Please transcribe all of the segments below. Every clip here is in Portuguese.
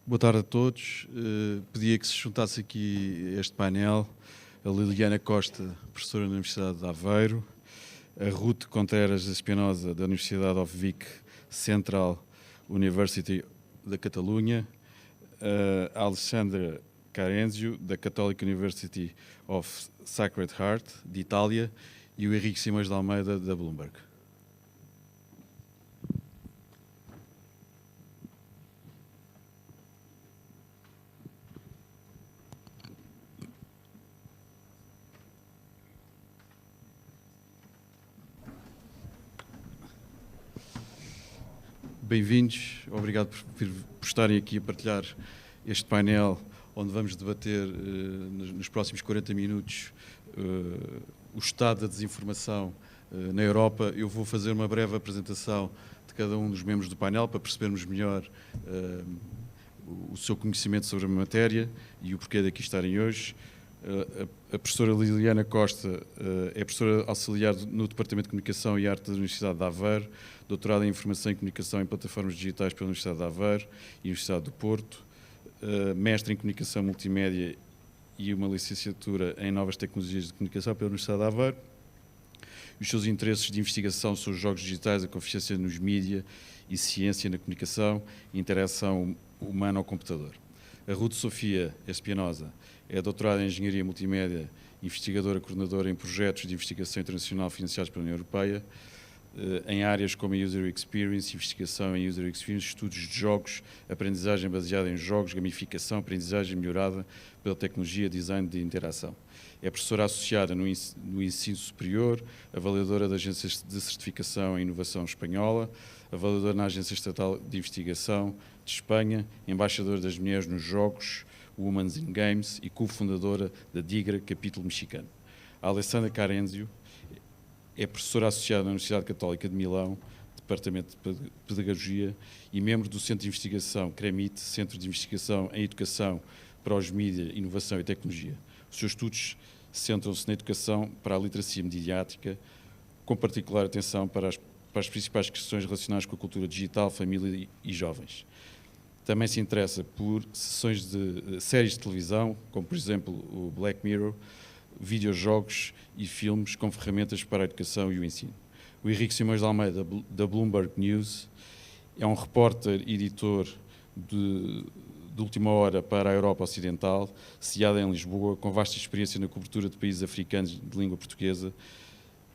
Boa tarde a todos. Pedia que se juntasse aqui a este painel a Liliana Costa, professora da Universidade de Aveiro, a Ruth Contreras Espinosa, da Universidade of Vic Central University da Catalunha, a Alessandra Carenzio, da Catholic University of Sacred Heart, de Itália, e o Henrique Simões de Almeida, da Bloomberg. Bem-vindos, obrigado por estarem aqui a partilhar este painel, onde vamos debater nos próximos 40 minutos o estado da desinformação na Europa. Eu vou fazer uma breve apresentação de cada um dos membros do painel para percebermos melhor o seu conhecimento sobre a matéria e o porquê daqui estarem hoje. A professora Liliana Costa é professora auxiliar no Departamento de Comunicação e Arte da Universidade de Aveiro, doutorada em Informação e Comunicação em Plataformas Digitais pela Universidade de Aveiro e Universidade do Porto, mestre em Comunicação Multimédia e uma licenciatura em Novas Tecnologias de Comunicação pela Universidade de Aveiro. Os seus interesses de investigação são os jogos digitais, a confiança nos mídia e ciência na comunicação e interação humana ao computador. A Ruth Sofia Espinosa é doutorada em Engenharia Multimédia, investigadora coordenadora em projetos de investigação internacional financiados pela União Europeia, em áreas como a User Experience, investigação em User Experience, estudos de jogos, aprendizagem baseada em jogos, gamificação, aprendizagem melhorada pela tecnologia, design de interação. É professora associada no ensino superior, avaliadora da Agência de Certificação em Inovação Espanhola, avaliadora na Agência Estatal de Investigação de Espanha, embaixadora das mulheres nos jogos, Women's in Games e cofundadora da DIGRA, capítulo mexicano. A Alessandra Carenzio é professora associada na Universidade Católica de Milão, Departamento de Pedagogia, e membro do Centro de Investigação CREMIT, Centro de Investigação em Educação para os Mídia, Inovação e Tecnologia. Os seus estudos centram-se na educação para a literacia mediática, com particular atenção para as principais questões relacionadas com a cultura digital, família e jovens. Também se interessa por sessões de séries de televisão, como por exemplo o Black Mirror, videojogos e filmes com ferramentas para a educação e o ensino. O Henrique Simões de Almeida, da Bloomberg News, é um repórter e editor de última hora para a Europa Ocidental, sediado em Lisboa, com vasta experiência na cobertura de países africanos de língua portuguesa.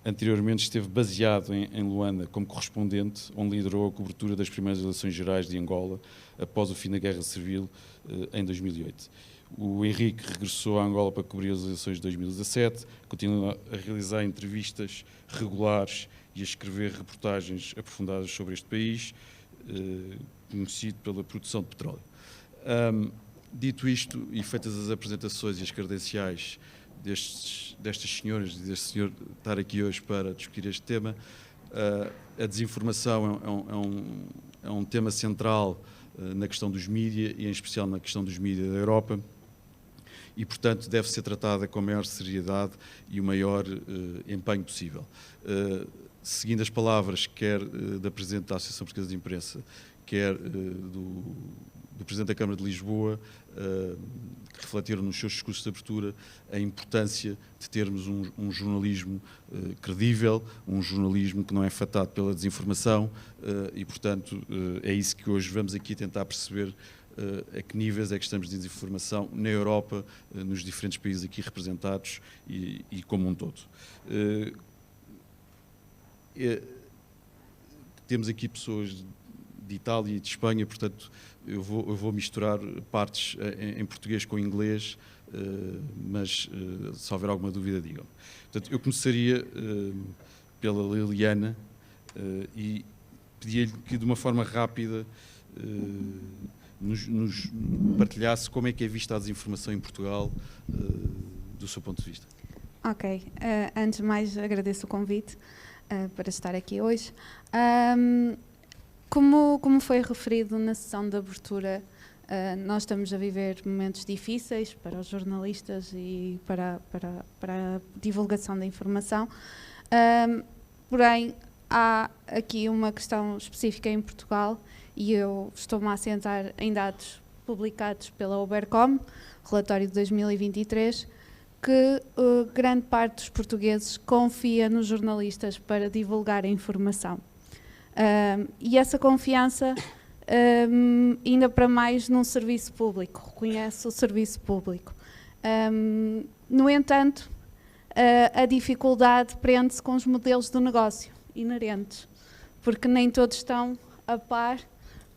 Anteriormente esteve baseado em Luanda como correspondente, onde liderou a cobertura das primeiras eleições gerais de Angola, após o fim da Guerra Civil, em 2008. O Henrique regressou a Angola para cobrir as eleições de 2017, continua a realizar entrevistas regulares e a escrever reportagens aprofundadas sobre este país, conhecido pela produção de petróleo. Dito isto, e feitas as apresentações e as credenciais destas senhoras e deste senhor estar aqui hoje para discutir este tema, a desinformação é um tema central na questão dos mídia e em especial na questão dos mídia da Europa e, portanto, deve ser tratada com a maior seriedade e o maior empenho possível. Seguindo as palavras quer da Presidente da Associação Portuguesa de Imprensa, quer do Presidente da Câmara de Lisboa, que refletiram nos seus discursos de abertura a importância de termos um jornalismo credível, um jornalismo que não é fatado pela desinformação e, portanto, é isso que hoje vamos aqui tentar perceber a que níveis é que estamos de desinformação na Europa, nos diferentes países aqui representados e como um todo. Temos aqui pessoas de Itália e de Espanha, portanto, eu vou misturar partes em português com inglês, mas se houver alguma dúvida, digam. Portanto, eu começaria pela Liliana e pedia-lhe que, de uma forma rápida, nos partilhasse como é que é vista a desinformação em Portugal, do seu ponto de vista. Ok. Antes de mais, agradeço o convite para estar aqui hoje. Como foi referido na sessão de abertura, nós estamos a viver momentos difíceis para os jornalistas e para a divulgação da informação, porém há aqui uma questão específica em Portugal e eu estou-me a assentar em dados publicados pela Ubercom, relatório de 2023, que grande parte dos portugueses confia nos jornalistas para divulgar a informação. E essa confiança, ainda para mais num serviço público, reconhece o serviço público. No entanto, a dificuldade prende-se com os modelos de negócio inerentes, porque nem todos estão a par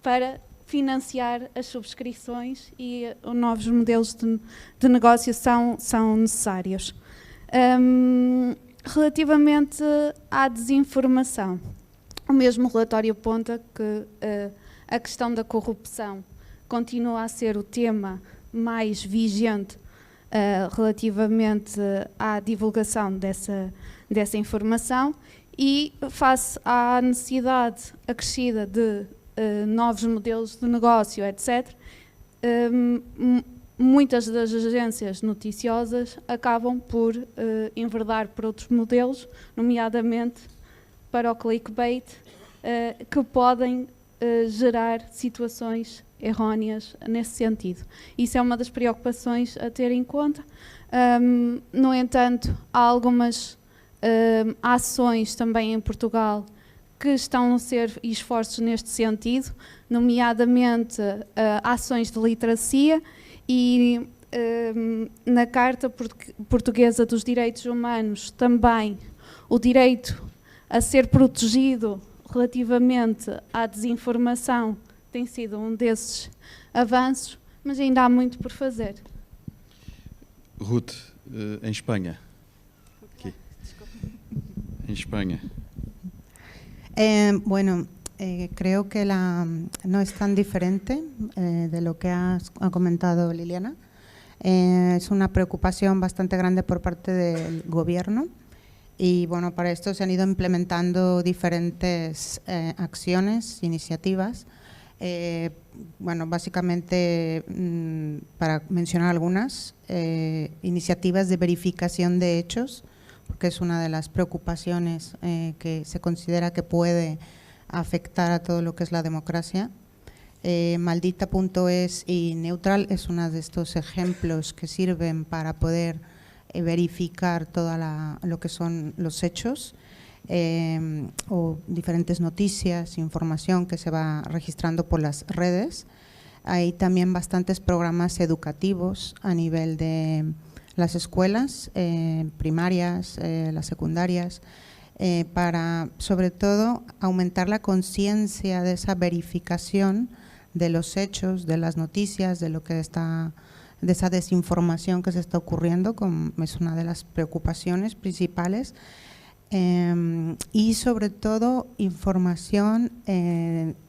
para financiar as subscrições e novos modelos de negócio são necessários. Relativamente à desinformação, o mesmo relatório aponta que a questão da corrupção continua a ser o tema mais vigente relativamente à divulgação dessa informação, e face à necessidade acrescida de novos modelos de negócio, etc., muitas das agências noticiosas acabam por enverdar por outros modelos, nomeadamente para o clickbait, que podem gerar situações erróneas nesse sentido. Isso é uma das preocupações a ter em conta. No entanto, há algumas ações também em Portugal que estão a ser esforços neste sentido, nomeadamente ações de literacia, e na Carta Portuguesa dos Direitos Humanos também o direito a ser protegido relativamente à desinformação tem sido um desses avanços, mas ainda há muito por fazer. Ruth, em Espanha. Aqui. En España. Bueno, creo que no es tan diferente de lo que ha comentado Liliana. Es una preocupación bastante grande por parte del gobierno, y bueno, para esto se han ido implementando diferentes acciones, iniciativas. Bueno, básicamente, para mencionar algunas, iniciativas de verificación de hechos, porque es una de las preocupaciones que se considera que puede afectar a todo lo que es la democracia. Maldita.es y Neutral es uno de estos ejemplos que sirven para poder verificar todo lo que son los hechos o diferentes noticias, información que se va registrando por las redes. Hay también bastantes programas educativos a nivel de las escuelas primarias, las secundarias, para sobre todo aumentar la conciencia de esa verificación de los hechos, de las noticias, de lo que está, de esa desinformación que se está ocurriendo, como es una de las preocupaciones principales, y sobre todo información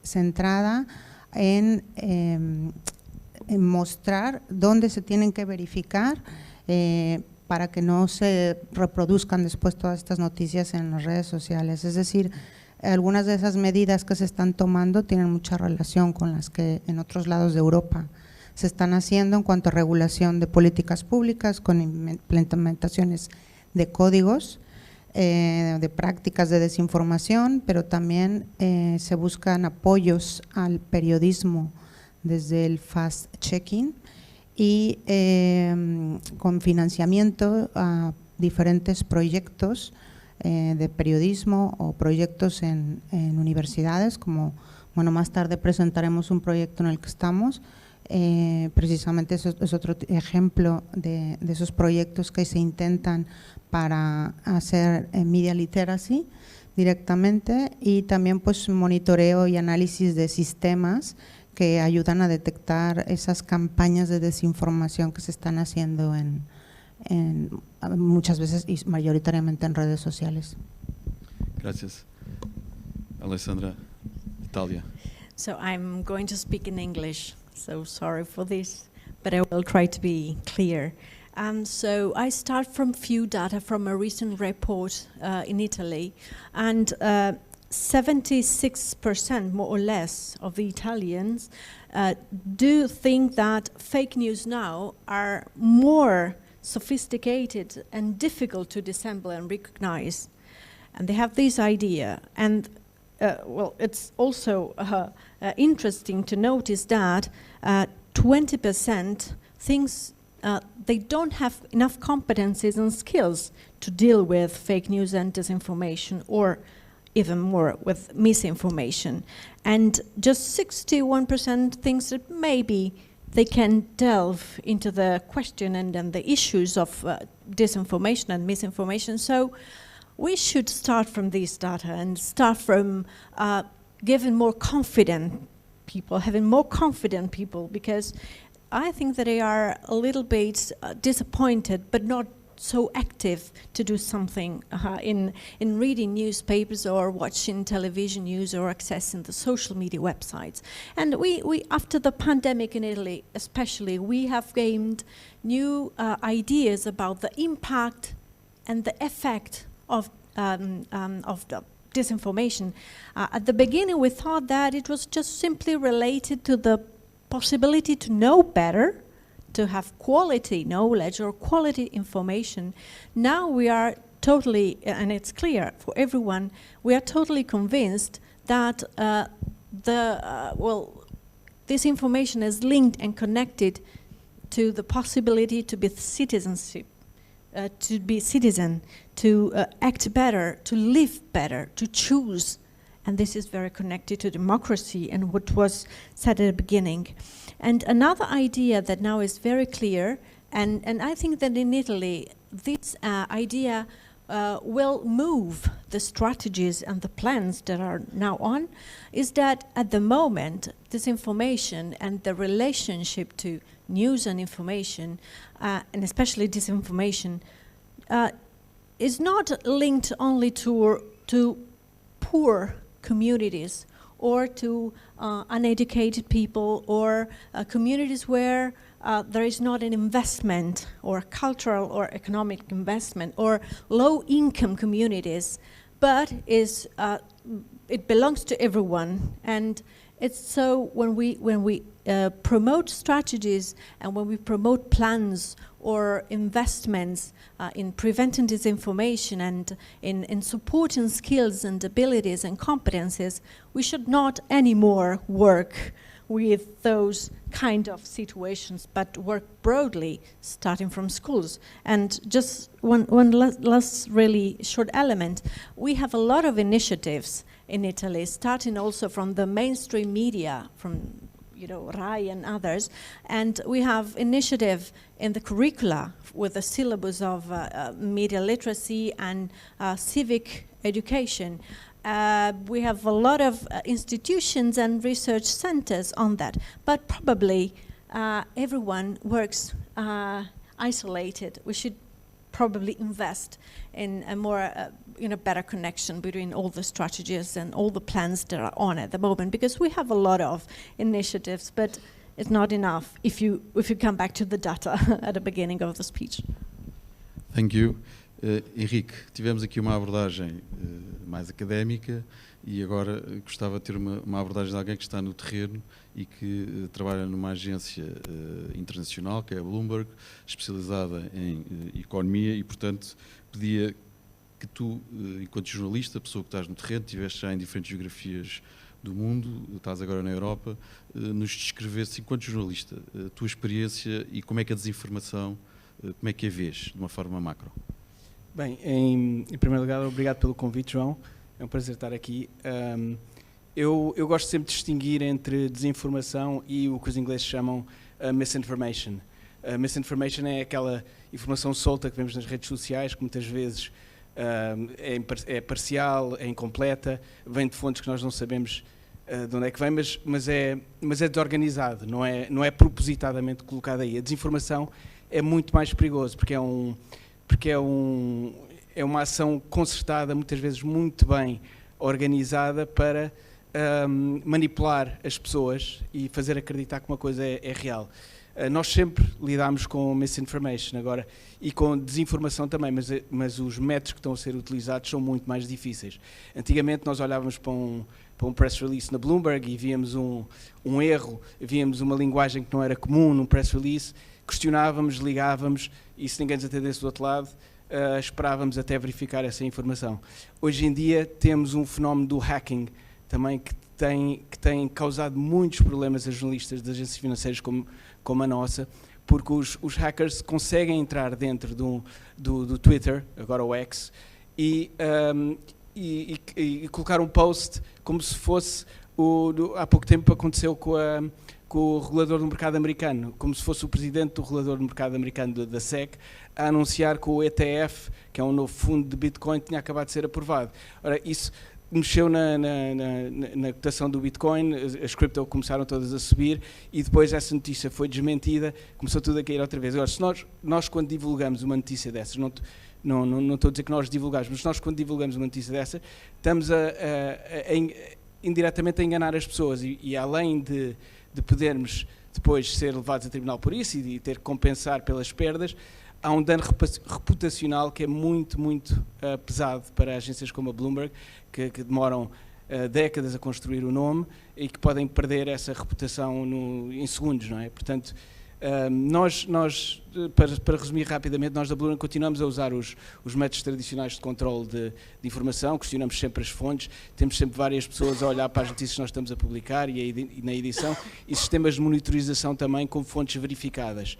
centrada en mostrar dónde se tienen que verificar para que no se reproduzcan después todas estas noticias en las redes sociales. Es decir, algunas de esas medidas que se están tomando tienen mucha relación con las que en otros lados de Europa se están haciendo en cuanto a regulación de políticas públicas, con implementaciones de códigos, de prácticas de desinformación, pero también se buscan apoyos al periodismo desde el fast-checking y con financiamiento a diferentes proyectos de periodismo o proyectos en universidades, como bueno, más tarde presentaremos un proyecto en el que estamos. Precisamente eso es otro ejemplo de esos proyectos que se intentan para hacer media literacy directamente, y también pues monitoreo y análisis de sistemas que ayudan a detectar esas campañas de desinformación que se están haciendo muchas veces y mayoritariamente en redes sociales. Gracias. Alessandra, Italia. So I'm going to speak in English, so sorry for this, but I will try to be clear. So I start from few data from a recent report in Italy, and 76% more or less of the Italians do think that fake news now are more sophisticated and difficult to dissemble and recognize. And they have this idea. And well, it's also interesting to notice that 20% thinks they don't have enough competencies and skills to deal with fake news and disinformation, or even more with misinformation. And just 61% thinks that maybe they can delve into the question and then the issues of disinformation and misinformation. So we should start from this data and start from giving more confident people, having more confident people, because I think that they are a little bit disappointed, but not so active to do something in reading newspapers or watching television news or accessing the social media websites. And we after the pandemic in Italy especially, we have gained new ideas about the impact and the effect of the disinformation. At the beginning we thought that it was just simply related to the possibility to know better, to have quality knowledge or quality information. Now we are totally, and it's clear for everyone, we are totally convinced that this information is linked and connected to the possibility to be citizenship, to be citizen, to act better, to live better, to choose. And this is very connected to democracy and what was said at the beginning. And another idea that now is very clear, and I think that in Italy, this idea will move the strategies and the plans that are now on, is that at the moment, disinformation and the relationship to news and information, and especially disinformation, is not linked only to poor communities or to uneducated people, or communities where there is not an investment or cultural or economic investment, or low-income communities, but it belongs to everyone. And it's so when we promote strategies and when we promote plans or investments in preventing disinformation and in supporting skills and abilities and competencies, we should not anymore work with those kind of situations, but work broadly, starting from schools. And just one last really short element, we have a lot of initiatives in Italy, starting also from the mainstream media, from RAI and others, and we have initiative in the curricula with the syllabus of media literacy and civic education. We have a lot of institutions and research centers on that, but probably everyone works isolated. We should probably invest in a more better connection between all the strategies and all the plans that are on at the moment, because we have a lot of initiatives, but it's not enough if you come back to the data at the beginning of the speech. Thank you. Henrique, tivemos aqui uma abordagem mais académica e agora gostava de ter uma abordagem de alguém que está no terreno e que trabalha numa agência internacional, que é a Bloomberg, especializada em economia, e portanto pedia que tu, enquanto jornalista, pessoa que estás no terreno, estiveste já em diferentes geografias do mundo, estás agora na Europa, nos descrevesse, enquanto jornalista, a tua experiência e como é que a desinformação, como é que a vês, de uma forma macro. Bem, em primeiro lugar, obrigado pelo convite, João. É um prazer estar aqui. Eu gosto sempre de distinguir entre desinformação e o que os ingleses chamam misinformation. Misinformation é aquela informação solta que vemos nas redes sociais, que muitas vezes é parcial, é incompleta, vem de fontes que nós não sabemos de onde é que vem, mas é desorganizado, não é propositadamente colocado aí. A desinformação é muito mais perigoso, porque é uma ação concertada, muitas vezes muito bem organizada, para manipular as pessoas e fazer acreditar que uma coisa é real. Nós sempre lidamos com misinformation agora e com desinformação também, mas os métodos que estão a ser utilizados são muito mais difíceis. Antigamente nós olhávamos para um press release na Bloomberg e víamos um erro, víamos uma linguagem que não era comum num press release, questionávamos, ligávamos, e se ninguém nos atendesse do outro lado, esperávamos até verificar essa informação. Hoje em dia temos um fenómeno do hacking também, que tem causado muitos problemas a jornalistas de agências financeiras como a nossa, porque os hackers conseguem entrar dentro do Twitter, agora o X, e colocar um post como se fosse, há pouco tempo aconteceu com o regulador do mercado americano, como se fosse o presidente do regulador do mercado americano da SEC, a anunciar que o ETF, que é um novo fundo de Bitcoin, tinha acabado de ser aprovado. Ora, isso mexeu na cotação do Bitcoin, as cripto começaram todas a subir e depois essa notícia foi desmentida, começou tudo a cair outra vez. Agora, se nós quando divulgamos uma notícia dessas, não estou a dizer que nós divulgamos, mas nós quando divulgamos uma notícia dessa, estamos indiretamente a enganar as pessoas e além de podermos depois ser levados a tribunal por isso e ter que compensar pelas perdas, há um dano reputacional que é muito, muito pesado para agências como a Bloomberg, que demoram décadas a construir o nome e que podem perder essa reputação em segundos, não é? Portanto, nós para resumir rapidamente, nós da Bloomberg continuamos a usar os métodos tradicionais de controle de informação, questionamos sempre as fontes, temos sempre várias pessoas a olhar para as notícias que nós estamos a publicar e na edição, e sistemas de monitorização também com fontes verificadas.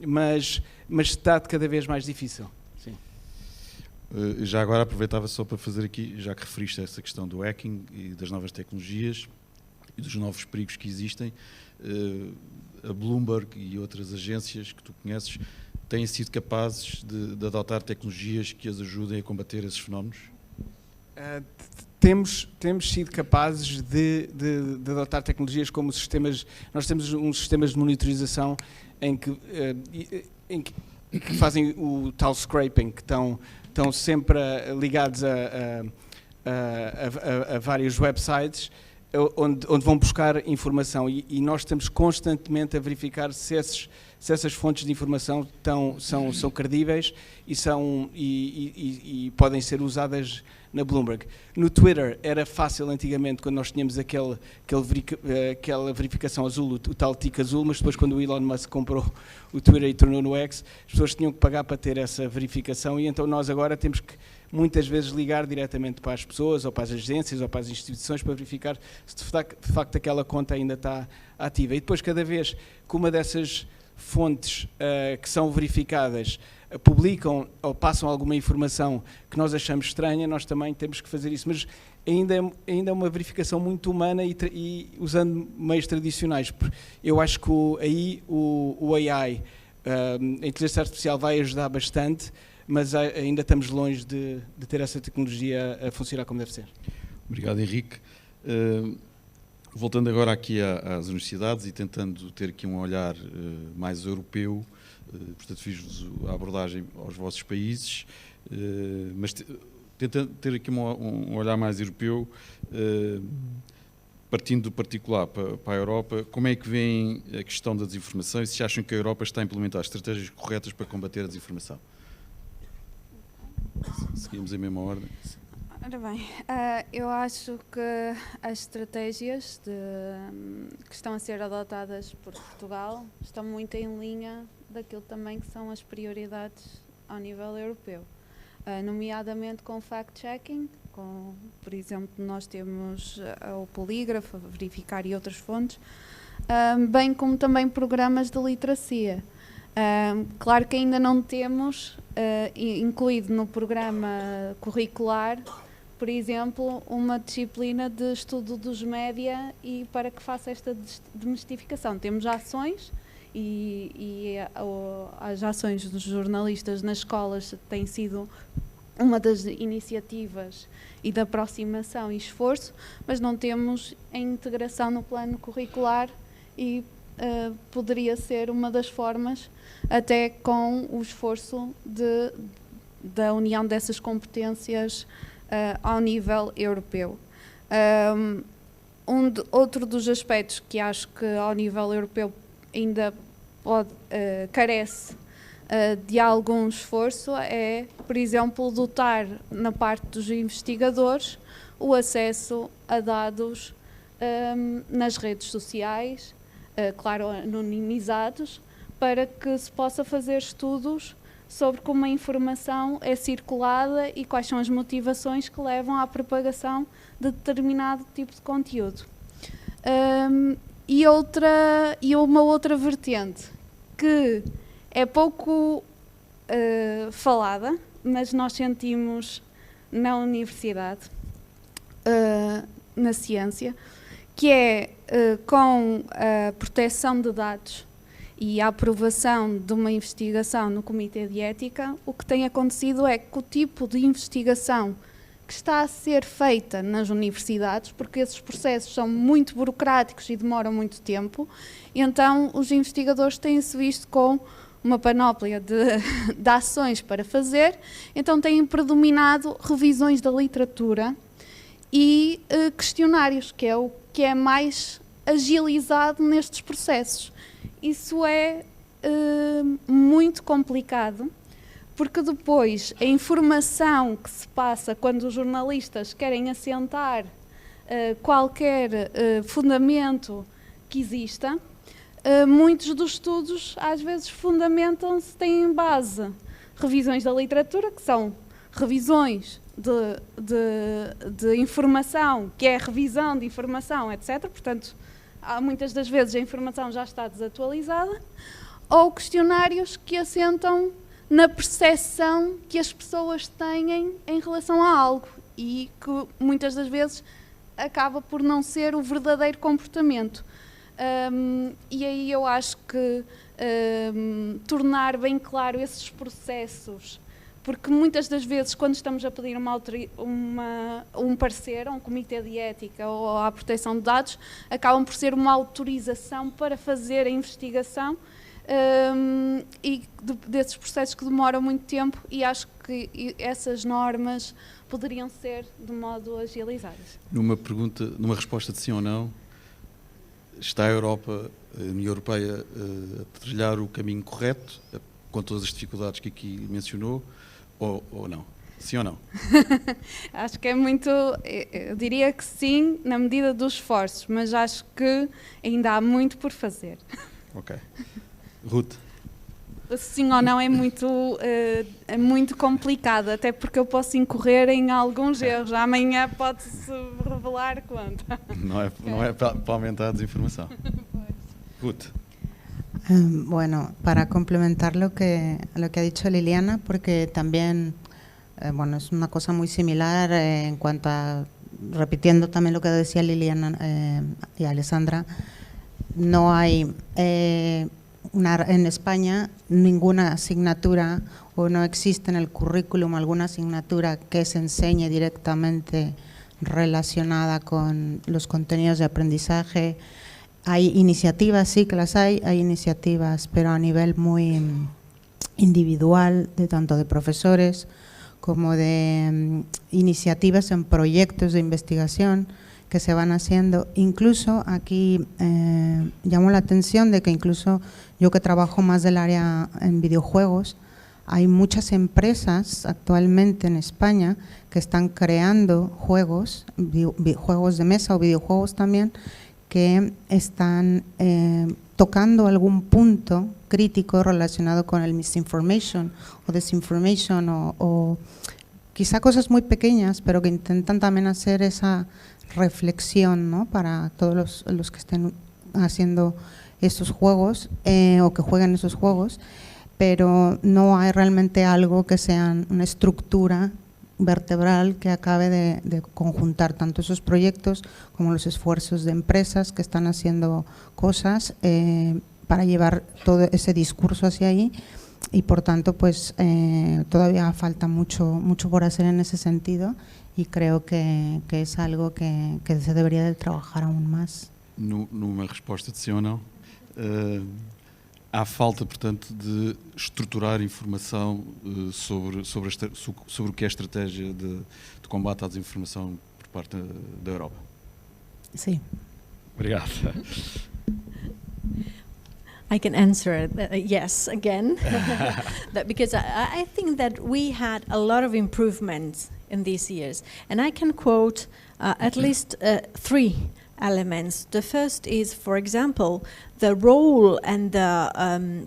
Mas está de cada vez mais difícil. Sim. Já agora aproveitava só para fazer aqui, já que referiste a essa questão do hacking e das novas tecnologias e dos novos perigos que existem, a Bloomberg e outras agências que tu conheces têm sido capazes de adotar tecnologias que as ajudem a combater esses fenómenos? Temos sido capazes de adotar tecnologias como sistemas. Nós temos uns sistemas de monitorização em que fazem o tal scraping, que estão sempre ligados a vários websites onde vão buscar informação e nós estamos constantemente a verificar se essas fontes de informação são credíveis e podem ser usadas na Bloomberg. No Twitter era fácil antigamente, quando nós tínhamos aquela verificação azul, o tal tic azul, mas depois quando o Elon Musk comprou o Twitter e tornou no X, as pessoas tinham que pagar para ter essa verificação e então nós agora temos que muitas vezes ligar diretamente para as pessoas ou para as agências ou para as instituições para verificar se de facto aquela conta ainda está ativa. E depois cada vez que uma dessas fontes que são verificadas publicam ou passam alguma informação que nós achamos estranha, nós também temos que fazer isso, mas ainda é uma verificação muito humana e usando meios tradicionais. Eu acho que aí o AI, a inteligência artificial vai ajudar bastante, mas ainda estamos longe de ter essa tecnologia a funcionar como deve ser. Obrigado, Henrique. Voltando agora aqui às universidades e tentando ter aqui um olhar mais europeu, portanto fiz-vos a abordagem aos vossos países, mas tentando ter aqui um olhar mais europeu, partindo do particular para a Europa, como é que vem a questão da desinformação e se acham que a Europa está a implementar estratégias corretas para combater a desinformação? Seguimos em mesma ordem. Ora bem, eu acho que as estratégias que estão a ser adotadas por Portugal estão muito em linha daquilo também que são as prioridades ao nível europeu, nomeadamente com o fact-checking, por exemplo, nós temos o polígrafo, verificar e outras fontes, bem como também programas de literacia. Claro que ainda não temos incluído no programa curricular, por exemplo, uma disciplina de estudo dos média e para que faça esta desmistificação. Temos ações e as ações dos jornalistas nas escolas têm sido uma das iniciativas e da aproximação e esforço, mas não temos a integração no plano curricular e poderia ser uma das formas, até com o esforço da união dessas competências ao nível europeu. Outro dos aspectos que acho que ao nível europeu ainda carece de algum esforço é, por exemplo, dotar na parte dos investigadores o acesso a dados nas redes sociais, claro, anonimizados, para que se possa fazer estudos sobre como a informação é circulada e quais são as motivações que levam à propagação de determinado tipo de conteúdo. E uma outra vertente que é pouco falada, mas nós sentimos na universidade, na ciência, que é com a proteção de dados e a aprovação de uma investigação no Comitê de Ética, o que tem acontecido é que o tipo de investigação que está a ser feita nas universidades, porque esses processos são muito burocráticos e demoram muito tempo, então os investigadores têm-se visto com uma panóplia de ações para fazer, então têm predominado revisões da literatura e questionários, que é o que é mais agilizado nestes processos. Isso é muito complicado, porque depois a informação que se passa quando os jornalistas querem assentar qualquer fundamento que exista, muitos dos estudos às vezes fundamentam-se, têm em base revisões da literatura, que são revisões de informação, que é revisão de informação, etc. Portanto, muitas das vezes a informação já está desatualizada, ou questionários que assentam na percepção que as pessoas têm em relação a algo e que muitas das vezes acaba por não ser o verdadeiro comportamento. E aí eu acho que tornar bem claro esses processos, porque muitas das vezes quando estamos a pedir um parecer a um comitê de ética ou à proteção de dados, acabam por ser uma autorização para fazer a investigação e desses processos que demoram muito tempo, e acho que essas normas poderiam ser de modo agilizadas. Numa resposta de sim ou não, está a Europa, a União Europeia, a trilhar o caminho correto, com todas as dificuldades que aqui mencionou, ou não? Sim ou não? Acho que é muito, eu diria que sim, na medida dos esforços, mas acho que ainda há muito por fazer. Ok. Ruth? Sim ou não é muito complicado, até porque eu posso incorrer em alguns erros. Amanhã pode-se revelar quanto. Não é para aumentar a desinformação. Ruth? Bueno, para complementar lo que ha dicho Liliana, porque también es una cosa muy similar en cuanto a, repitiendo también lo que decía Liliana y Alessandra, no hay en España ninguna asignatura, o no existe en el currículum alguna asignatura que se enseñe directamente relacionada con los contenidos de aprendizaje. Hay iniciativas, sí que las hay iniciativas, pero a nivel muy individual, tanto de profesores como de iniciativas en proyectos de investigación que se van haciendo. Incluso aquí llamo la atención de que incluso yo que trabajo más del área en videojuegos, hay muchas empresas actualmente en España que están creando juegos de mesa o videojuegos también, que están tocando algún punto crítico relacionado con el misinformation o disinformation o quizá cosas muy pequeñas, pero que intentan también hacer esa reflexión, ¿no?, para todos los que estén haciendo estos juegos o que jueguen esos juegos, pero no hay realmente algo que sea una estructura vertebral que acabe de conjuntar tanto esos proyectos como los esfuerzos de empresas que están haciendo cosas para llevar todo ese discurso hacia ahí, y por tanto pues todavía falta mucho por hacer en ese sentido, y creo que es algo que se debería de trabajar aún más. Numa resposta de sim ou não, há falta, portanto, de estruturar informação sobre o que é a estratégia de combate à desinformação por parte da Europa. Sim. Obrigado. I can answer yes again, because I think that we had a lot of improvements in these years, and I can quote at least 3 elements. The first is, for example, the role and the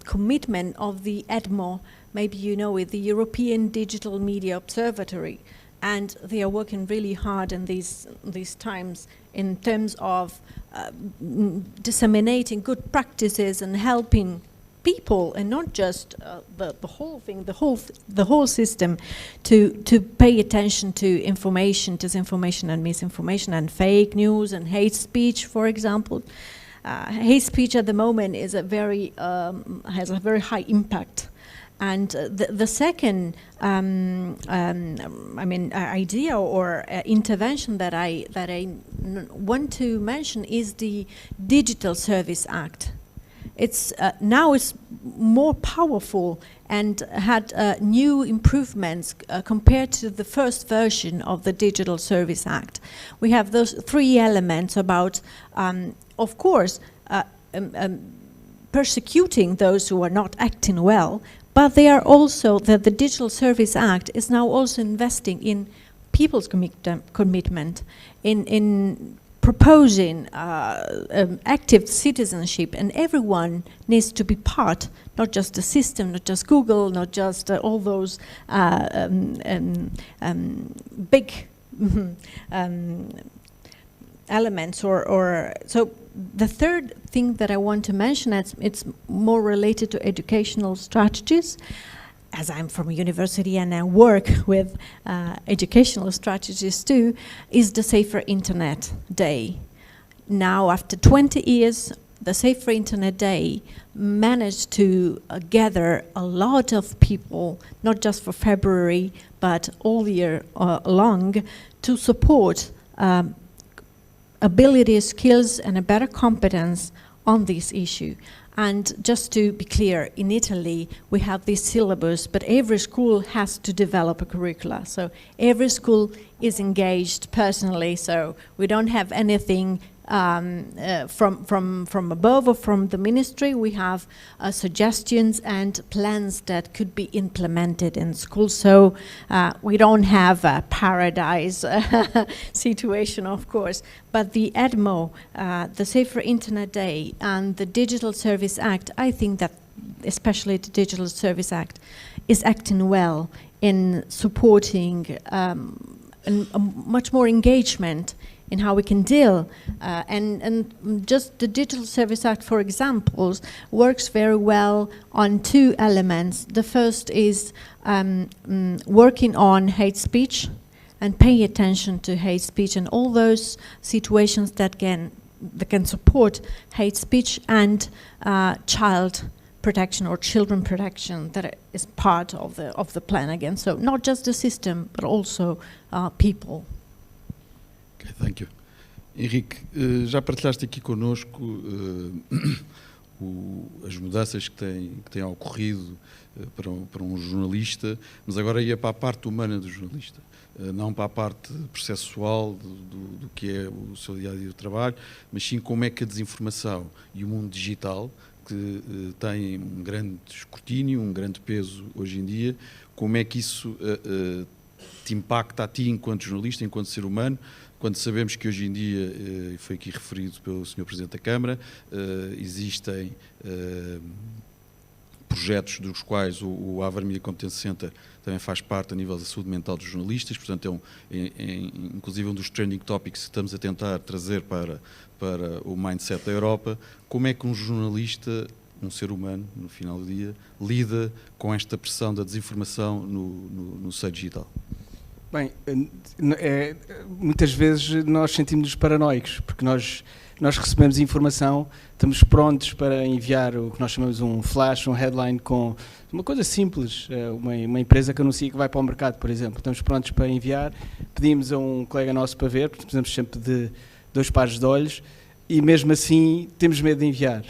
commitment of the EDMO maybe you know it, the European Digital Media Observatory, and they are working really hard in these times in terms of disseminating good practices and helping people, and not just the whole thing, the whole system, to pay attention to information, disinformation and misinformation and fake news and hate speech, for example. Hate speech at the moment is has a very high impact. And the second, idea or intervention that I want to mention is the Digital Service Act. It's now it's more powerful and had new improvements compared to the first version of the Digital Service Act. We have those three elements about, of course, persecuting those who are not acting well, but they are also that the Digital Service Act is now also investing in people's commitment, in proposing active citizenship, and everyone needs to be part, not just the system, not just Google, not just all those big elements or so. The third thing that I want to mention, it's more related to educational strategies. As I'm from a university and I work with educational strategies too, is the Safer Internet Day. Now, after 20 years, the Safer Internet Day managed to gather a lot of people, not just for February, but all year long, to support ability, skills, and a better competence on this issue. And just to be clear, in Italy we have this syllabus, but every school has to develop a curricula. So every school is engaged personally, so we don't have anything from above or from the ministry. We have suggestions and plans that could be implemented in schools. So we don't have a paradise situation, of course. But the EDMO, the Safer Internet Day, and the Digital Service Act, I think that especially the Digital Service Act is acting well in supporting much more engagement in how we can deal, and just the Digital Service Act, for example, works very well on two elements. The first is working on hate speech and paying attention to hate speech and all those situations that can support hate speech, and child protection or children protection that is part of the plan again. So not just the system, but also people. Okay, thank you. Henrique, já partilhaste aqui connosco as mudanças que têm ocorrido para um jornalista, mas agora ia para a parte humana do jornalista, não para a parte processual do que é o seu dia-a-dia de trabalho, mas sim como é que a desinformação e o mundo digital, que tem um grande escrutínio, um grande peso hoje em dia, como é que isso te impacta a ti enquanto jornalista, enquanto ser humano, quando sabemos que hoje em dia, e foi aqui referido pelo Sr. Presidente da Câmara, existem projetos dos quais o Aveiro Media Competence Center também faz parte a nível da saúde mental dos jornalistas, portanto inclusive um dos trending topics que estamos a tentar trazer para o mindset da Europa. Como é que um jornalista, um ser humano, no final do dia, lida com esta pressão da desinformação no seio digital? Bem, muitas vezes nós sentimos-nos paranoicos, porque nós recebemos informação, estamos prontos para enviar o que nós chamamos um flash, um headline com uma coisa simples, uma empresa que anuncia que vai para o mercado, por exemplo. Estamos prontos para enviar, pedimos a um colega nosso para ver, porque precisamos sempre de 2 pares de olhos, e mesmo assim temos medo de enviar.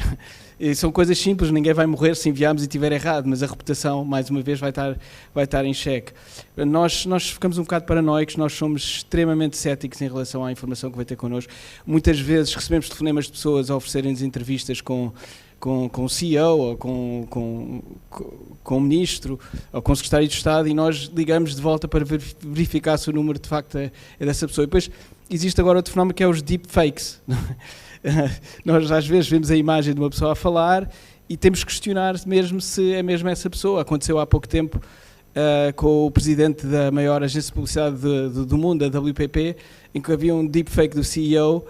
E são coisas simples, ninguém vai morrer se enviarmos e estiver errado, mas a reputação, mais uma vez, vai estar em xeque. Nós ficamos um bocado paranoicos, nós somos extremamente céticos em relação à informação que vai ter connosco. Muitas vezes recebemos telefonemas de pessoas a oferecerem-nos entrevistas com o CEO, ou com o Ministro, ou com o Secretário de Estado, e nós ligamos de volta para verificar se o número de facto é dessa pessoa. E depois existe agora outro fenómeno que é os deepfakes. Nós às vezes vemos a imagem de uma pessoa a falar e temos que questionar mesmo se é mesmo essa pessoa. Aconteceu há pouco tempo com o presidente da maior agência de publicidade do mundo, a WPP, em que havia um deepfake do CEO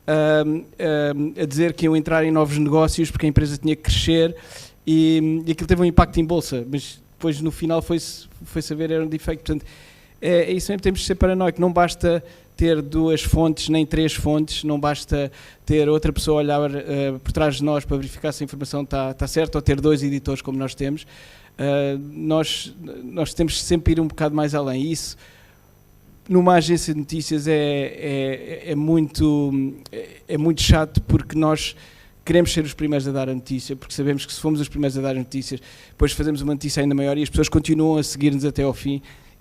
a dizer que iam entrar em novos negócios porque a empresa tinha que crescer, e aquilo teve um impacto em bolsa, mas depois no final foi saber era um deepfake. Portanto, é isso mesmo, temos de ser paranoicos. Não basta ter 2 fontes, nem 3 fontes, não basta ter outra pessoa a olhar por trás de nós para verificar se a informação está certa, ou ter 2 editores como nós temos. Nós temos de sempre ir um bocado mais além. E isso, numa agência de notícias, é muito chato, porque nós queremos ser os primeiros a dar a notícia, porque sabemos que se formos os primeiros a dar notícias, depois fazemos uma notícia ainda maior e as pessoas continuam a seguir-nos até ao fim,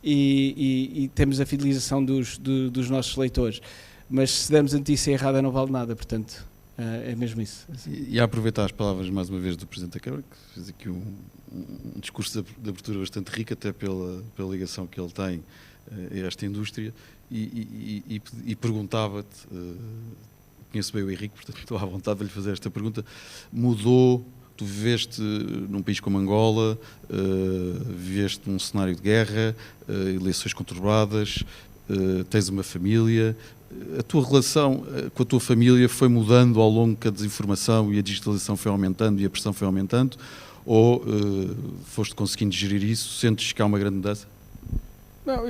e temos a fidelização dos nossos leitores. Mas se dermos a notícia errada não vale nada, portanto é mesmo isso. E a aproveitar as palavras mais uma vez do Presidente da Câmara, que fez aqui um discurso de abertura bastante rico, até pela ligação que ele tem a esta indústria, e perguntava-te, conheço bem o Henrique, portanto estou à vontade de lhe fazer esta pergunta: mudou? Tu viveste num país como Angola, viveste num cenário de guerra, eleições conturbadas, tens uma família. A tua relação com a tua família foi mudando ao longo que a desinformação e a digitalização foi aumentando e a pressão foi aumentando? Ou foste conseguindo gerir isso? Sentes que há uma grande mudança? Não,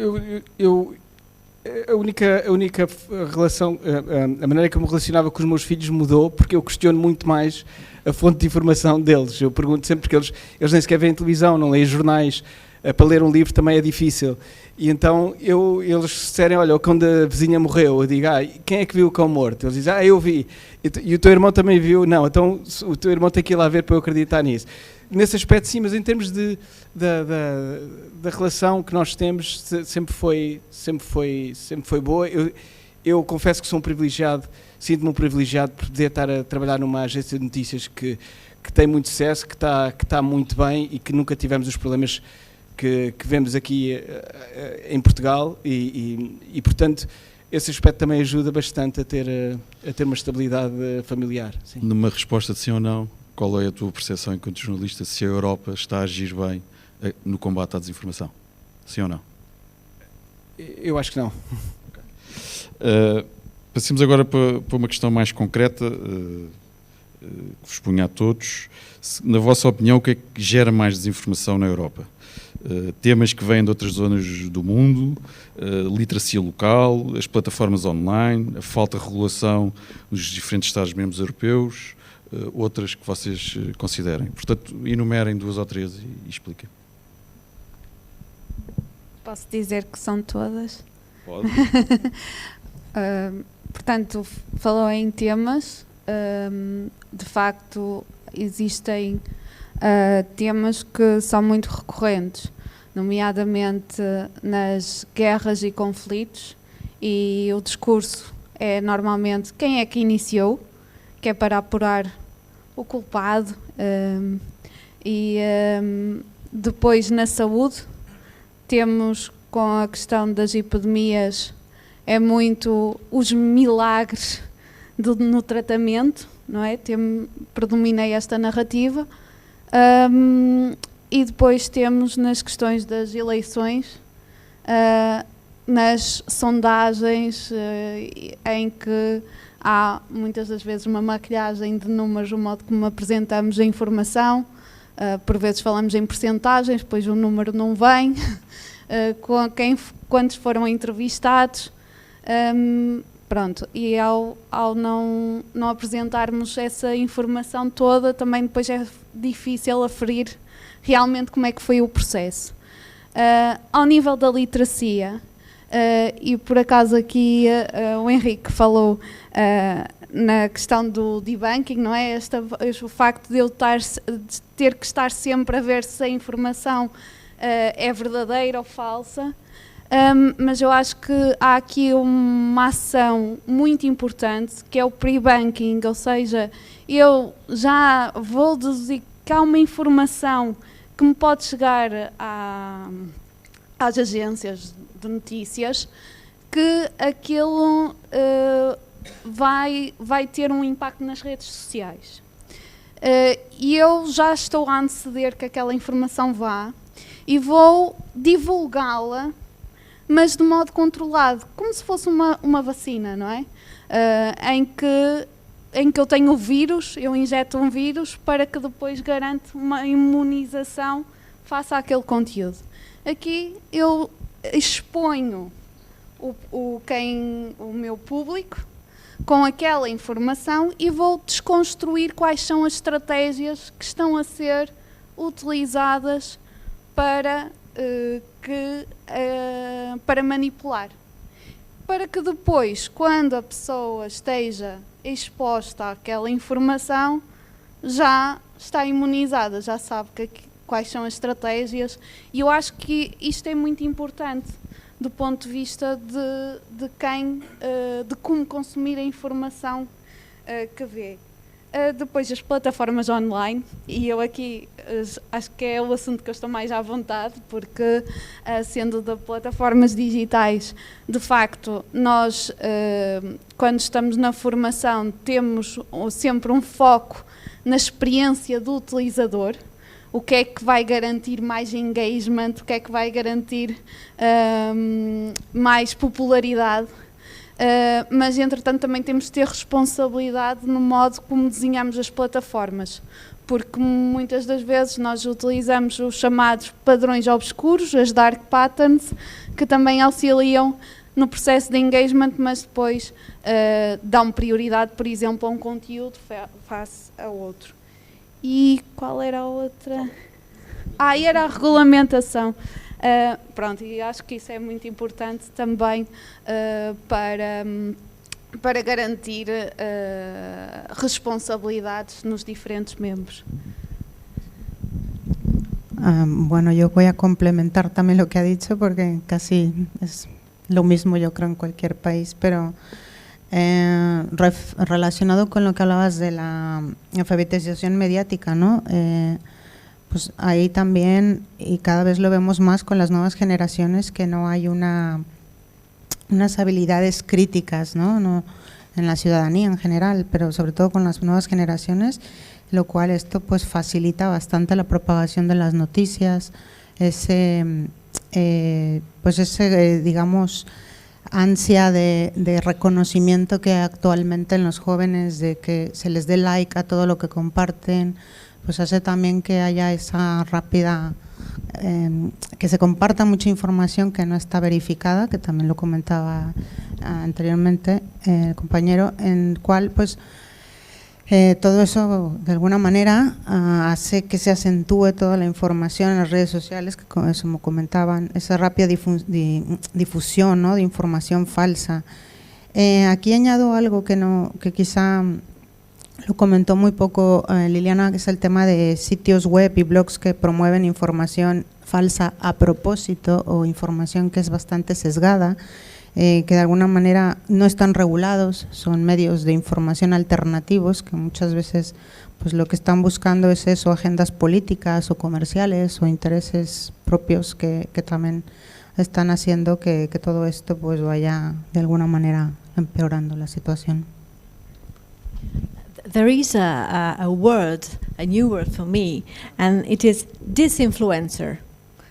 a única relação, a maneira que eu me relacionava com os meus filhos mudou, porque eu questiono muito mais a fonte de informação deles. Eu pergunto sempre, porque eles nem sequer veem televisão, não leem jornais, para ler um livro também é difícil. E então eles disserem, olha, o cão da vizinha morreu, eu digo, quem é que viu o cão morto? Eles dizem, eu vi. E o teu irmão também viu? Não, então o teu irmão tem que ir lá ver para eu acreditar nisso. Nesse aspecto sim, mas em termos da relação que nós temos, sempre foi boa. Eu confesso que sou um privilegiado, sinto-me um privilegiado por poder estar a trabalhar numa agência de notícias que tem muito sucesso, que está muito bem, e que nunca tivemos os problemas que vemos aqui em Portugal, e portanto esse aspecto também ajuda bastante a ter uma estabilidade familiar. Sim. Numa resposta de sim ou não, qual é a tua percepção enquanto jornalista, se a Europa está a agir bem no combate à desinformação? Sim ou não? Eu acho que não. Passemos agora para uma questão mais concreta, que vos ponho a todos. Na vossa opinião, o que é que gera mais desinformação na Europa? Temas que vêm de outras zonas do mundo, literacia local, as plataformas online, a falta de regulação nos diferentes Estados-membros europeus, outras que vocês considerem. Portanto, enumerem 2 ou 3 e expliquem. Posso dizer que são todas? Pode. Portanto, falou em temas. De facto, existem temas que são muito recorrentes, nomeadamente nas guerras e conflitos, e o discurso é normalmente quem é que iniciou, que é para apurar o culpado. Depois, na saúde, temos, com a questão das epidemias, é muito os milagres no tratamento, não é? Predomina esta narrativa. E depois temos nas questões das eleições, nas sondagens, em que há muitas das vezes uma maquilhagem de números, o modo como apresentamos a informação. Por vezes falamos em percentagens, depois o número não vem, quantos foram entrevistados. Pronto, e ao não apresentarmos essa informação toda, também depois é difícil aferir realmente como é que foi o processo. Ao nível da literacia, e por acaso aqui o Henrique falou na questão do debunking, não é? O facto de eu ter que estar sempre a ver se a informação é verdadeira ou falsa. Mas eu acho que há aqui uma ação muito importante, que é o pre-banking, ou seja, eu já vou deduzir que há uma informação que me pode chegar às agências de notícias, que aquilo vai ter um impacto nas redes sociais. E eu já estou a anteceder que aquela informação vá e vou divulgá-la, mas de modo controlado, como se fosse uma vacina, não é? Em que eu tenho o vírus, eu injeto um vírus para que depois garante uma imunização face àquele conteúdo. Aqui eu exponho o meu público com aquela informação e vou desconstruir quais são as estratégias que estão a ser utilizadas para manipular. Para que depois, quando a pessoa esteja exposta àquela informação, já está imunizada, já sabe quais são as estratégias. E eu acho que isto é muito importante do ponto de vista de como consumir a informação que vê. Depois as plataformas online, e eu aqui acho que é o assunto que eu estou mais à vontade, porque sendo de plataformas digitais, de facto, nós quando estamos na formação temos sempre um foco na experiência do utilizador. O que é que vai garantir mais engagement, o que é que vai garantir mais popularidade. Mas, entretanto, também temos de ter responsabilidade no modo como desenhamos as plataformas, porque muitas das vezes nós utilizamos os chamados padrões obscuros, as dark patterns, que também auxiliam no processo de engagement, mas depois dão prioridade, por exemplo, a um conteúdo face a outro. E qual era a outra? E era a regulamentação. Pronto, e acho que isso é muito importante também para garantir responsabilidades nos diferentes membros. Bueno, yo voy a complementar también lo que ha dicho porque casi es lo mismo yo creo en cualquier país, pero relacionado con lo que hablabas de la alfabetización mediática, ¿no? Pues ahí también, y cada vez lo vemos más con las nuevas generaciones, que no hay unas habilidades críticas, ¿no? En la ciudadanía en general, pero sobre todo con las nuevas generaciones, lo cual esto pues facilita bastante la propagación de las noticias, digamos, ansia de reconocimiento que actualmente en los jóvenes, de que se les dé like a todo lo que comparten, pues hace también que haya esa rápida, que se comparta mucha información que no está verificada, que también lo comentaba anteriormente el compañero, en el cual pues todo eso de alguna manera hace que se acentúe toda la información en las redes sociales, que como comentaban, esa rápida difusión, ¿no? De información falsa. Aquí añado algo que quizá lo comentó muy poco Liliana, que es el tema de sitios web y blogs que promueven información falsa a propósito o información que es bastante sesgada, que de alguna manera no están regulados, son medios de información alternativos que muchas veces pues lo que están buscando es eso, agendas políticas o comerciales o intereses propios que también están haciendo que todo esto pues vaya de alguna manera empeorando la situación. There is a word, a new word for me, and it is disinfluencer.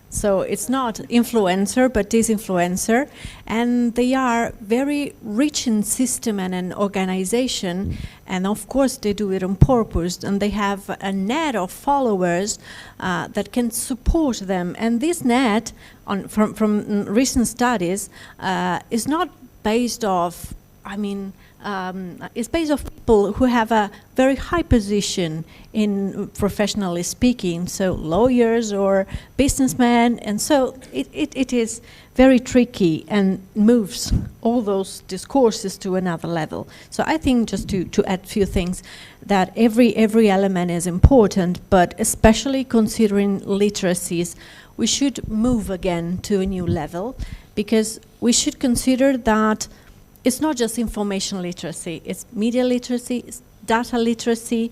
So it's not influencer, but disinfluencer, and they are very rich in system and an organization, and of course they do it on purpose, and they have a net of followers that can support them. And this net, from recent studies, is not based off, it's based on people who have a very high position in professionally speaking, so lawyers or businessmen, and so it is very tricky and moves all those discourses to another level. So I think, just to add a few things, that every element is important, but especially considering literacies, we should move again to a new level, because we should consider that it's not just information literacy, it's media literacy, it's data literacy,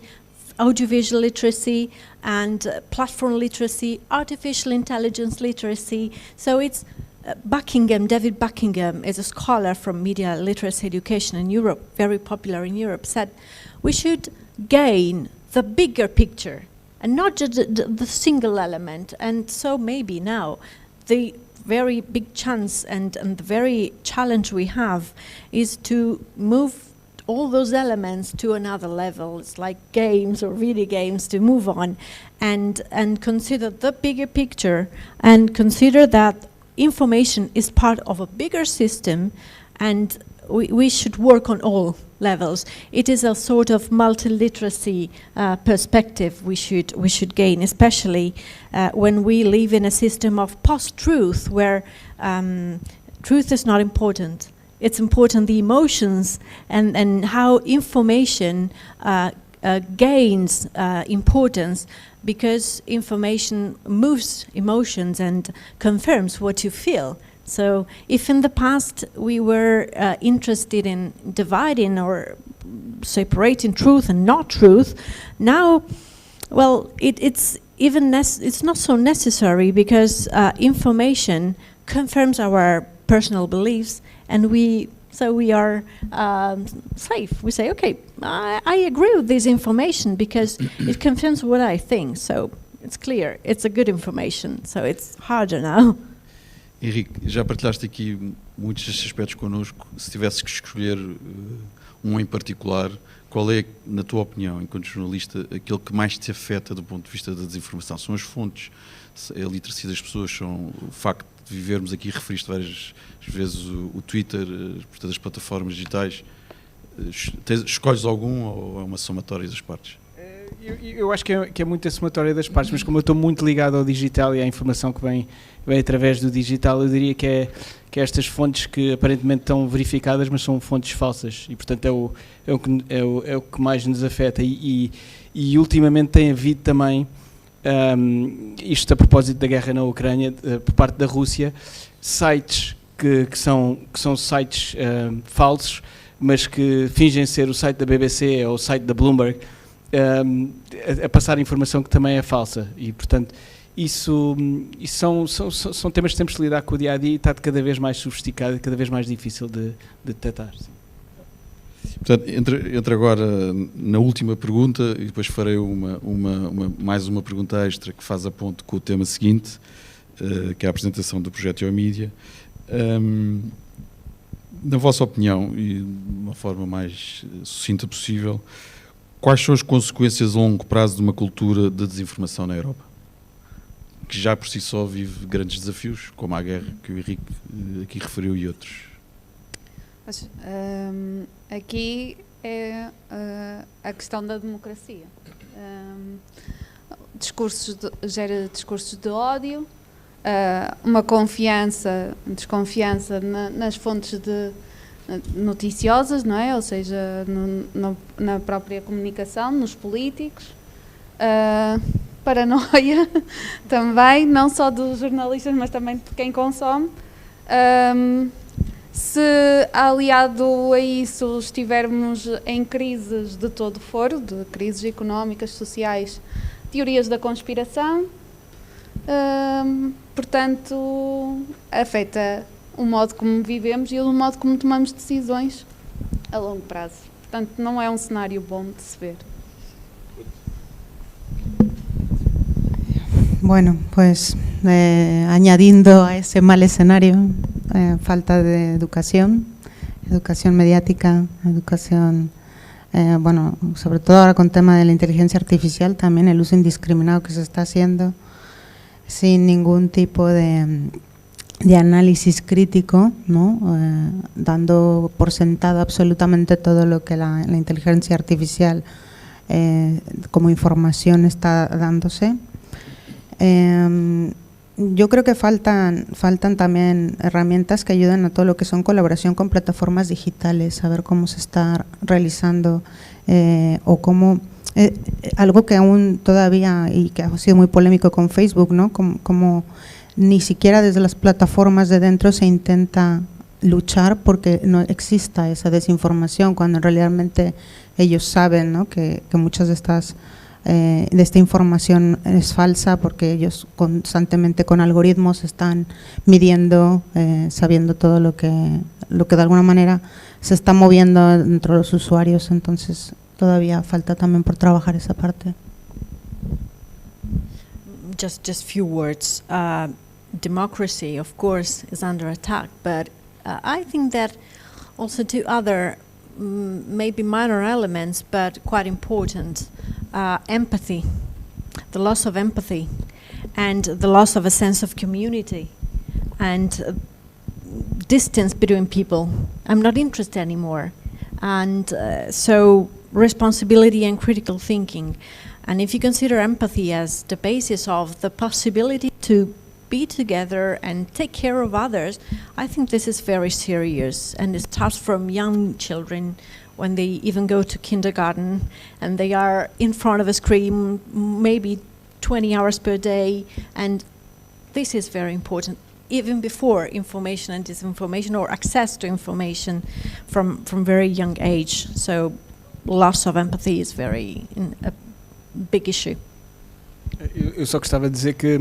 audiovisual literacy, and platform literacy, artificial intelligence literacy. So it's David Buckingham is a scholar from media literacy education in Europe, very popular in Europe, said we should gain the bigger picture and not just the single element. And so maybe now the very big chance and the very challenge we have is to move all those elements to another level. It's like games or video games, to move on and consider the bigger picture and consider that information is part of a bigger system, and we should work on all levels. It is a sort of multiliteracy perspective we should gain, especially when we live in a system of post-truth where truth is not important. It's important the emotions and how information gains importance, because information moves emotions and confirms what you feel. So if in the past we were interested in dividing or separating truth and not truth, now, well, it's not so necessary, because information confirms our personal beliefs, and we are safe. We say, okay, I agree with this information because it confirms what I think. So it's clear, it's a good information. So it's harder now. Henrique, já partilhaste aqui muitos destes aspectos connosco. Se tivesses que escolher um em particular, qual é, na tua opinião, enquanto jornalista, aquele que mais te afeta do ponto de vista da desinformação? São as fontes, a literacia das pessoas, são o facto de vivermos aqui, referiste várias vezes o Twitter, portanto, as plataformas digitais. Escolhes algum ou é uma somatória das partes? Eu acho que é muito a somatória das partes, mas como eu estou muito ligado ao digital e à informação que vem através do digital, eu diria que é estas fontes que aparentemente estão verificadas, mas são fontes falsas, e portanto é o que mais nos afeta. E ultimamente tem havido também, isto a propósito da guerra na Ucrânia, por parte da Rússia, sites que são sites falsos, mas que fingem ser o site da BBC ou o site da Bloomberg, a passar informação que também é falsa. E portanto isso são temas que temos de lidar com o dia a dia, e está de cada vez mais sofisticado e cada vez mais difícil de detectar. Sim. Portanto, entre agora na última pergunta, e depois farei mais uma pergunta extra que faz a ponto com o tema seguinte, que é a apresentação do projeto Geomídia. Na vossa opinião, e de uma forma mais sucinta possível, quais são as consequências a longo prazo de uma cultura de desinformação na Europa, que já por si só vive grandes desafios, como a guerra que o Henrique aqui referiu e outros? Mas, aqui é a questão da democracia. Gera discursos de ódio, uma desconfiança nas fontes noticiosas, não é? Ou seja, na própria comunicação, nos políticos, paranoia também, não só dos jornalistas, mas também de quem consome. Se aliado a isso estivermos em crises de todo foro, de crises económicas, sociais, teorias da conspiração, portanto, afeta o modo como vivemos e o modo como tomamos decisões a longo prazo. Portanto, não é um cenário bom de se ver. Bueno, pues añadiendo a ese mal escenario, falta de educación mediática, educación, bueno, sobre todo ahora con tema de la inteligencia artificial, también el uso indiscriminado que se está haciendo sin ningún tipo de análisis crítico, ¿no? Dando por sentado absolutamente todo lo que la inteligencia artificial como información está dándose. Yo creo que faltan también herramientas que ayuden a todo lo que son colaboración con plataformas digitales, saber cómo se está realizando o cómo algo que aún todavía y que ha sido muy polémico con Facebook, ¿no? Como ni siquiera desde las plataformas de dentro se intenta luchar porque no exista esa desinformación, cuando realmente ellos saben, ¿no? que muchas de esta información es falsa, porque ellos constantemente con algoritmos están midiendo, sabiendo todo lo que de alguna manera se está moviendo entre los usuarios. Entonces todavía falta también por trabajar esa parte. Just few words. Democracy, of course, is under attack, but I think that also two other maybe minor elements, but quite important. Empathy, the loss of empathy, and the loss of a sense of community, and distance between people. I'm not interested anymore. And so responsibility and critical thinking. And if you consider empathy as the basis of the possibility to be together and take care of others, I think this is very serious. And it starts from young children when they even go to kindergarten and they are in front of a screen maybe 20 hours per day. And this is very important, even before information and disinformation or access to information from very young age. So loss of empathy is very a big issue. Eu só gostava de dizer que,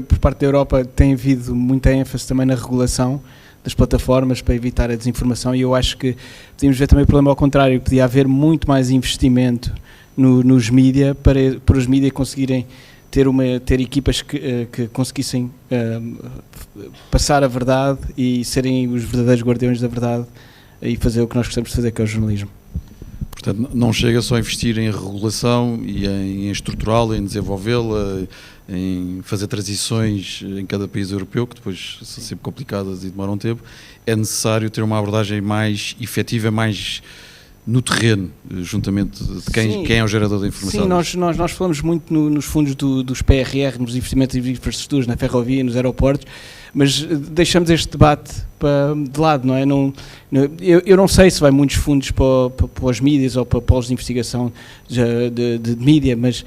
por parte da Europa, tem havido muita ênfase também na regulação das plataformas para evitar a desinformação, e eu acho que podíamos ver também o problema ao contrário, podia haver muito mais investimento nos mídia para os mídia conseguirem ter equipas que conseguissem passar a verdade e serem os verdadeiros guardiões da verdade e fazer o que nós gostamos de fazer, que é o jornalismo. Portanto, não chega só a investir em regulação e em estruturá-la, em desenvolvê-la, em fazer transições em cada país europeu, que depois são sempre complicadas e demoram tempo. É necessário ter uma abordagem mais efetiva, mais no terreno, juntamente de quem é o gerador da informação. Sim, nós falamos muito nos fundos dos PRR, nos investimentos em infraestruturas, na ferrovia, nos aeroportos, mas deixamos este debate de lado, não é? Eu não sei se vai muitos fundos para os mídias ou para polos de investigação de mídia, mas,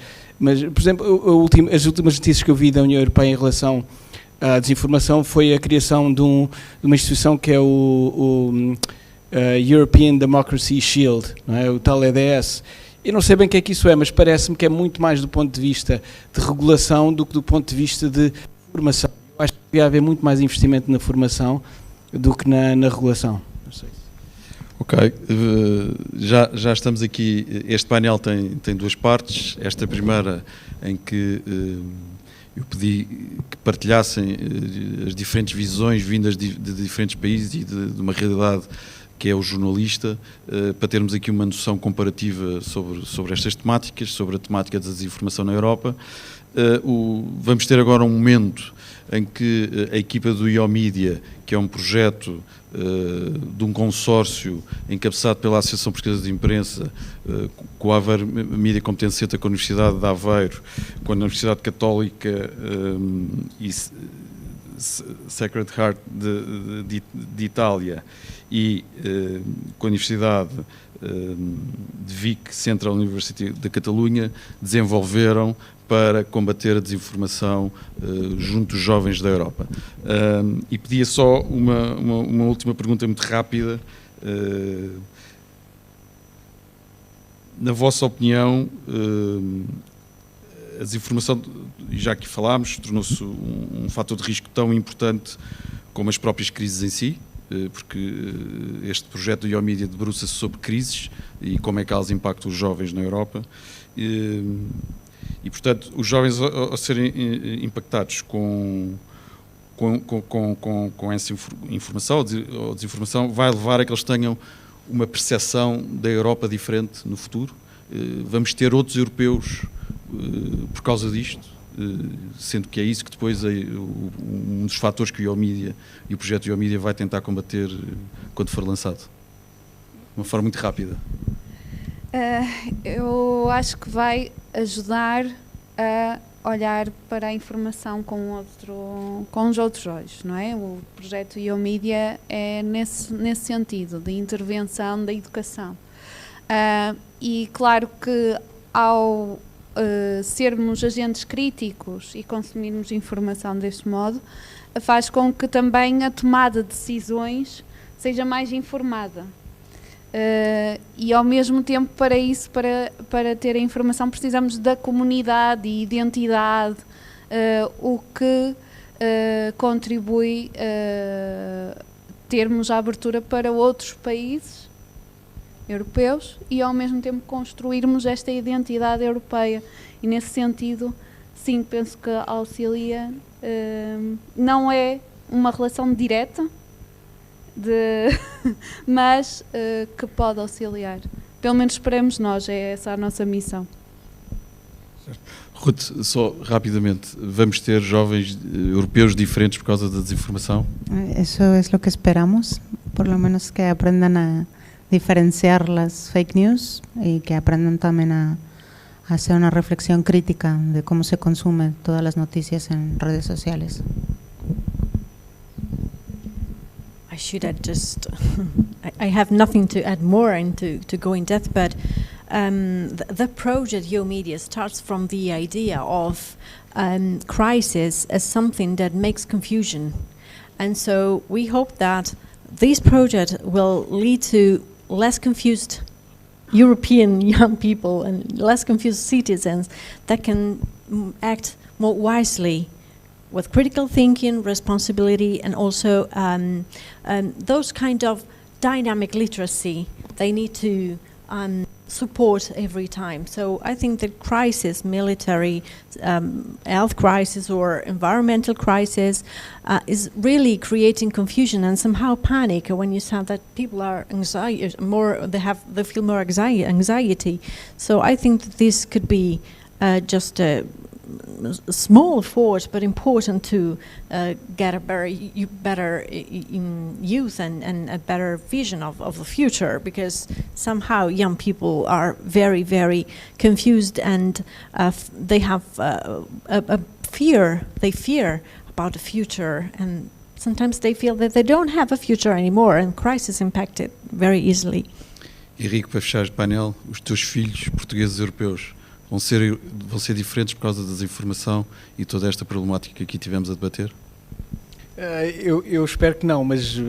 por exemplo, as últimas notícias que eu vi da União Europeia em relação à desinformação foi a criação de uma instituição que é o European Democracy Shield, não é? O tal EDS. Eu não sei bem o que é que isso é, mas parece-me que é muito mais do ponto de vista de regulação do que do ponto de vista de formação. Eu acho que devia haver muito mais investimento na formação do que na regulação. Não sei. Ok, já estamos aqui. Este painel tem duas partes. Esta primeira, em que eu pedi que partilhassem as diferentes visões vindas de diferentes países e de uma realidade que é o jornalista, para termos aqui uma noção comparativa sobre estas temáticas, sobre a temática da desinformação na Europa. Vamos ter agora um momento em que a equipa do IOMedia, que é um projeto de um consórcio encabeçado pela Associação Portuguesa de Imprensa, com a Aveiro Mídia Competência Center, com a Universidade de Aveiro, com a Universidade Católica e Sacred Heart de Itália e com a Universidade de Vic, Central University de Catalunha, desenvolveram para combater a desinformação junto dos jovens da Europa. E pedia só uma última pergunta muito rápida. Na vossa opinião, a desinformação, já que falámos, tornou-se um fator de risco tão importante como as próprias crises em si, porque este projeto do IOMedia debruça-se sobre crises e como é que elas impactam os jovens na Europa. E portanto, os jovens, ao serem impactados com essa informação ou desinformação, vai levar a que eles tenham uma percepção da Europa diferente no futuro. Vamos ter outros europeus por causa disto, sendo que é isso que depois um dos fatores que o IOMedia e o projeto IOMedia vai tentar combater quando for lançado. De uma forma muito rápida. Eu acho que vai ajudar a olhar para a informação com os outros olhos, não é? O projeto IOMedia é nesse sentido, de intervenção da educação. E claro que ao sermos agentes críticos e consumirmos informação deste modo, faz com que também a tomada de decisões seja mais informada. E ao mesmo tempo, para isso, para ter a informação, precisamos da comunidade e identidade, o que contribui termos a abertura para outros países europeus e ao mesmo tempo construirmos esta identidade europeia. E nesse sentido, sim, penso que auxilia, não é uma relação direta, mas que pode auxiliar. Pelo menos esperemos nós, é essa a nossa missão. Ruth, só rapidamente, vamos ter jovens europeus diferentes por causa da desinformação? Eso es lo que esperamos, por lo menos que aprendan a diferenciar las fake news y que aprendan también a hacer una reflexión crítica de cómo se consumen todas las noticias en redes sociales. I should add just, I have nothing to add more and to go in depth, but the project Yo Media starts from the idea of crisis as something that makes confusion. And so we hope that this project will lead to less confused European young people and less confused citizens that can act more wisely with critical thinking, responsibility, and also those kind of dynamic literacy they need to support every time. So I think the crisis, military, health crisis or environmental crisis is really creating confusion and somehow panic when you say that people are they feel more anxiety. So I think that this could be just a small force, but important to get a better youth and a better vision of the future, because somehow young people are very, very confused and they have a fear. They fear about the future, and sometimes they feel that they don't have a future anymore, and crisis impact it very easily. Henrique, para fechar o painel, os teus filhos portugueses europeus vão ser diferentes por causa da desinformação e toda esta problemática que aqui tivemos a debater? Eu espero que não, mas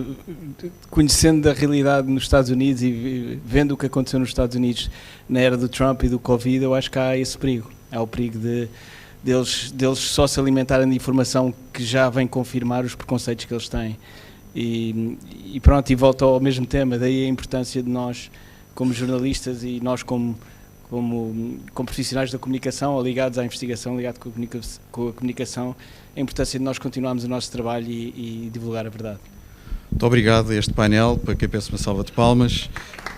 conhecendo a realidade nos Estados Unidos e vendo o que aconteceu nos Estados Unidos na era do Trump e do Covid, eu acho que há esse perigo. Há o perigo deles só se alimentarem de informação que já vem confirmar os preconceitos que eles têm. E pronto, e volto ao mesmo tema, daí a importância de nós como jornalistas e nós como profissionais da comunicação ou ligados à investigação, ligados com a comunicação, a importância de nós continuarmos o nosso trabalho e divulgar a verdade. Muito obrigado a este painel, para quem peço uma salva de palmas.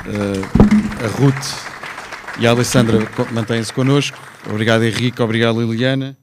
A Ruth e a Alessandra mantêm-se connosco. Obrigado, Henrique. Obrigado, Liliana.